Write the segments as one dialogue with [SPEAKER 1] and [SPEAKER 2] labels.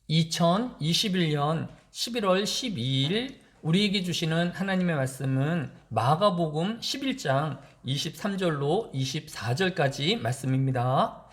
[SPEAKER 1] 2021년 11월 12일 우리에게 주시는 하나님의 말씀은 마가복음 11장 23절로 24절까지 말씀입니다.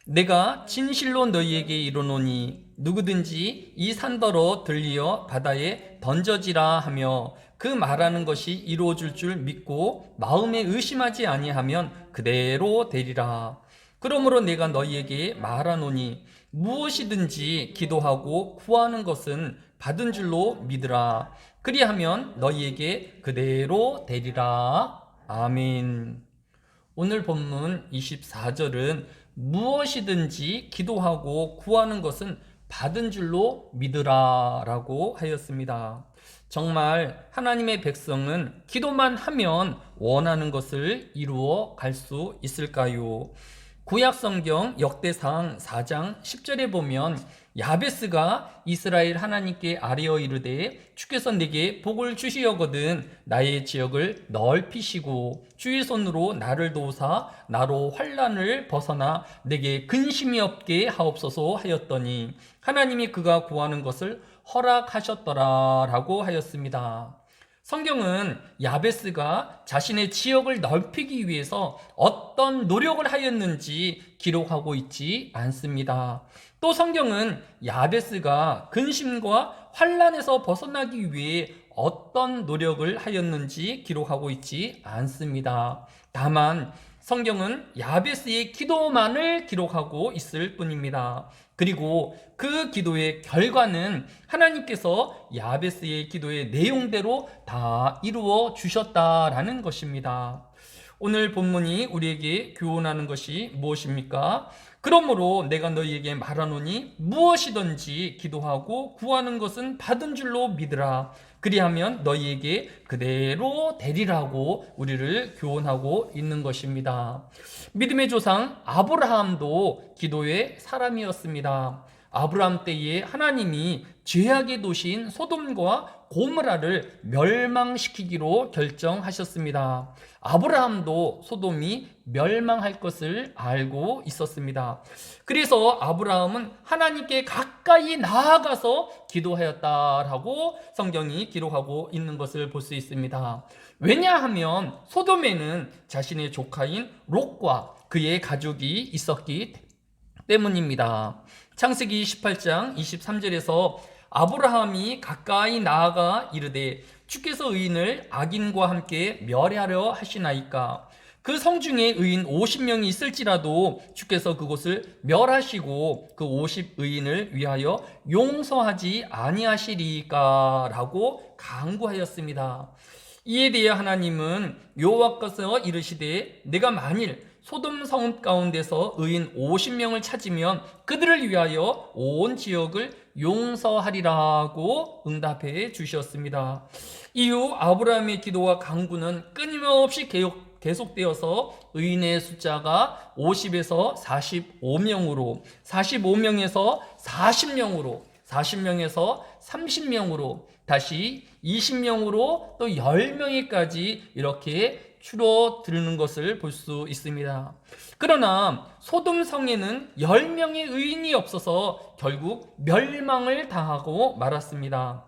[SPEAKER 1] 내가 진실로 너희에게 이르노니 누구든지 이 산더러 들리어 바다에 던져지라 하며 그 말하는 것이 이루어질 줄 믿고 마음에 의심하지 아니하면 그대로 되리라. 그러므로 내가 너희에게 말하노니 무엇이든지 기도하고 구하는 것은 받은 줄로 믿으라. 그리하면 너희에게 그대로 되리라. 아멘. 오늘 본문 24절은 무엇이든지 기도하고 구하는 것은 받은 줄로 믿으라 라고 하였습니다. 정말 하나님의 백성은 기도만 하면 원하는 것을 이루어 갈 수 있을까요? 구약성경 역대상 4장 10절에 보면 야베스가 이스라엘 하나님께 아뢰어 이르되 주께서 내게 복을 주시려거든 나의 지역을 넓히시고 주의 손으로 나를 도우사 나로 환난을 벗어나 내게 근심이 없게 하옵소서 하였더니 하나님이 그가 구하는 것을 허락하셨더라 라고 하였습니다. 성경은 야베스가 자신의 지역을 넓히기 위해서 어떤 노력을 하였는지 기록하고 있지 않습니다. 또 성경은 야베스가 근심과 환난에서 벗어나기 위해 어떤 노력을 하였는지 기록하고 있지 않습니다. 다만 성경은 야베스의 기도만을 기록하고 있을 뿐입니다. 그리고 그 기도의 결과는 하나님께서 야베스의 기도의 내용대로 다 이루어 주셨다라는 것입니다. 오늘 본문이 우리에게 교훈하는 것이 무엇입니까? 그러므로 내가 너희에게 말하노니 무엇이든지 기도하고 구하는 것은 받은 줄로 믿으라. 그리하면 너희에게 그대로 되리라고 우리를 교훈하고 있는 것입니다. 믿음의 조상 아브라함도 기도의 사람이었습니다. 아브라함 때에 하나님이 죄악의 도시인 소돔과 고모라를 멸망시키기로 결정하셨습니다. 아브라함도 소돔이 멸망할 것을 알고 있었습니다. 그래서 아브라함은 하나님께 가까이 나아가서 기도하였다라고 성경이 기록하고 있는 것을 볼 수 있습니다. 왜냐하면 소돔에는 자신의 조카인 롯과 그의 가족이 있었기 때문입니다. 창세기 18장 23절에서 아브라함이 가까이 나아가 이르되 주께서 의인을 악인과 함께 멸하려 하시나이까. 그 성중에 의인 50명이 있을지라도 주께서 그곳을 멸하시고 그 50의인을 위하여 용서하지 아니하시리까 라고 간구하였습니다. 이에 대해 하나님은 여호와께서 이르시되 내가 만일 소돔 성 가운데서 의인 50명을 찾으면 그들을 위하여 온 지역을 용서하리라고 응답해 주셨습니다. 이후 아브라함의 기도와 간구는 끊임없이 계속되어서 의인의 숫자가 50에서 45명으로, 45명에서 40명으로, 40명에서 30명으로, 다시 20명으로 또 10명에까지 이렇게 줄어드는 것을 볼 수 있습니다. 그러나 소돔 성에는 10명의 의인이 없어서 결국 멸망을 당하고 말았습니다.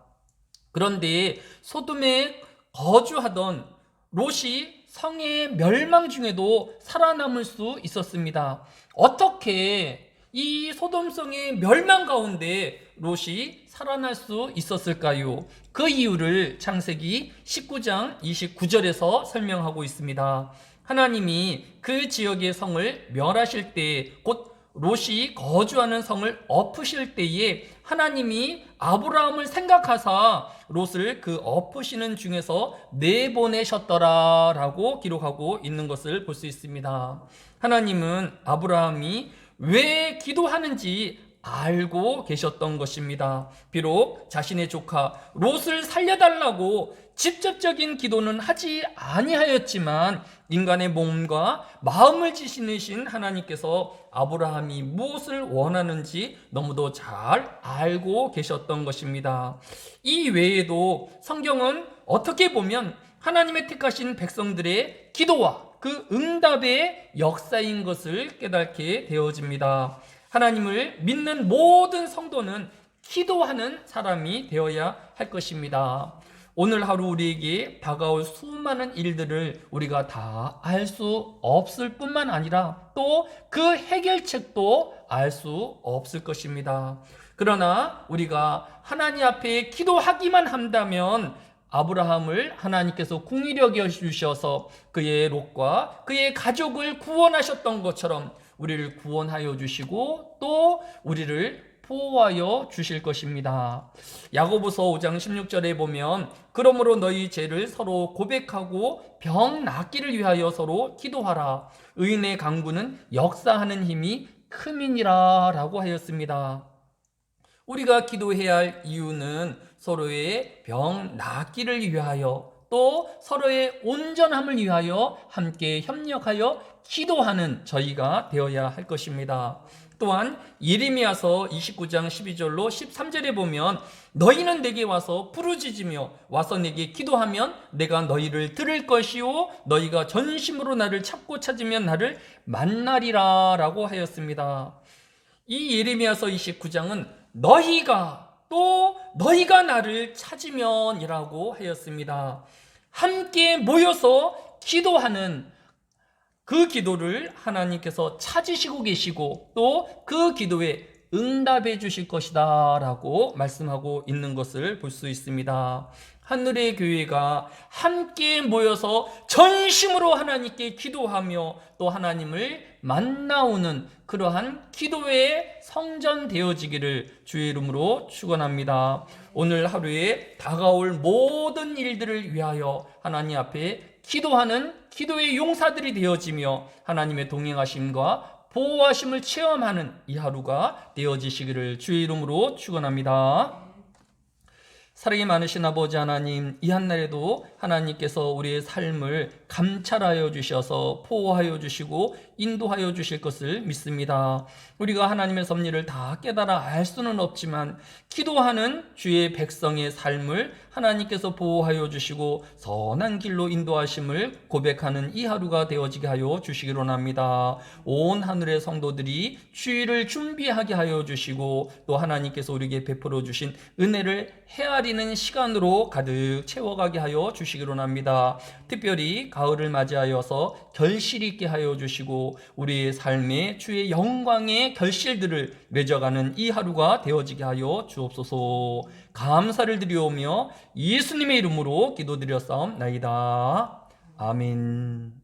[SPEAKER 1] 그런데 소돔에 거주하던 롯이 성의 멸망 중에도 살아남을 수 있었습니다. 어떻게 이 소돔성의 멸망 가운데 롯이 살아날 수 있었을까요? 그 이유를 창세기 19장 29절에서 설명하고 있습니다. 하나님이 그 지역의 성을 멸하실 때, 곧 롯이 거주하는 성을 엎으실 때에 하나님이 아브라함을 생각하사 롯을 그 엎으시는 중에서 내보내셨더라라고 기록하고 있는 것을 볼 수 있습니다. 하나님은 아브라함이 왜 기도하는지 알고 계셨던 것입니다. 비록 자신의 조카 롯을 살려달라고 직접적인 기도는 하지 아니하였지만 인간의 몸과 마음을 지시는 하나님께서 아브라함이 무엇을 원하는지 너무도 잘 알고 계셨던 것입니다. 이 외에도 성경은 어떻게 보면 하나님의 택하신 백성들의 기도와 그 응답의 역사인 것을 깨닫게 되어집니다. 하나님을 믿는 모든 성도는 기도하는 사람이 되어야 할 것입니다. 오늘 하루 우리에게 다가올 수많은 일들을 우리가 다 알 수 없을 뿐만 아니라 또 그 해결책도 알 수 없을 것입니다. 그러나 우리가 하나님 앞에 기도하기만 한다면 아브라함을 하나님께서 궁히 여겨 주셔서 그의 롯과 그의 가족을 구원하셨던 것처럼 우리를 구원하여 주시고 또 우리를 보호하여 주실 것입니다. 야고보서 5장 16절에 보면 그러므로 너희 죄를 서로 고백하고 병 낫기를 위하여 서로 기도하라. 의인의 강구는 역사하는 힘이 큼이니라 라고 하였습니다. 우리가 기도해야 할 이유는 서로의 병 낫기를 위하여 또 서로의 온전함을 위하여 함께 협력하여 기도하는 저희가 되어야 할 것입니다. 또한 예레미야서 29장 12절로 13절에 보면 너희는 내게 와서 부르짖으며 와서 내게 기도하면 내가 너희를 들을 것이요 너희가 전심으로 나를 찾으면 나를 만나리라 라고 하였습니다. 이 예레미야서 29장은 너희가 나를 찾으면 이라고 하였습니다. 함께 모여서 기도하는 그 기도를 하나님께서 찾으시고 계시고 또 그 기도에 응답해 주실 것이다 라고 말씀하고 있는 것을 볼 수 있습니다. 하늘의 교회가 함께 모여서 전심으로 하나님께 기도하며 또 하나님을 만나오는 그러한 기도의 성전 되어지기를 주의 이름으로 축원합니다. 오늘 하루에 다가올 모든 일들을 위하여 하나님 앞에 기도하는 기도의 용사들이 되어지며 하나님의 동행하심과 보호하심을 체험하는 이 하루가 되어지시기를 주의 이름으로 축원합니다. 사랑이 많으신 아버지 하나님, 이 한날에도 하나님께서 우리의 삶을 감찰하여 주셔서 보호하여 주시고 인도하여 주실 것을 믿습니다. 우리가 하나님의 섭리를 다 깨달아 알 수는 없지만 기도하는 주의 백성의 삶을 하나님께서 보호하여 주시고 선한 길로 인도하심을 고백하는 이 하루가 되어지게 하여 주시기로 합니다. 온 하늘의 성도들이 주의를 준비하게 하여 주시고 또 하나님께서 우리에게 베풀어 주신 은혜를 헤아리는 시간으로 가득 채워가게 하여 주시기로 합니다. 특별히 가을을 맞이하여서 결실 있게 하여 주시고 우리의 삶에 주의 영광의 결실들을 맺어가는 이 하루가 되어지게 하여 주옵소서. 감사를 드리오며 예수님의 이름으로 기도드렸사옵나이다. 아멘.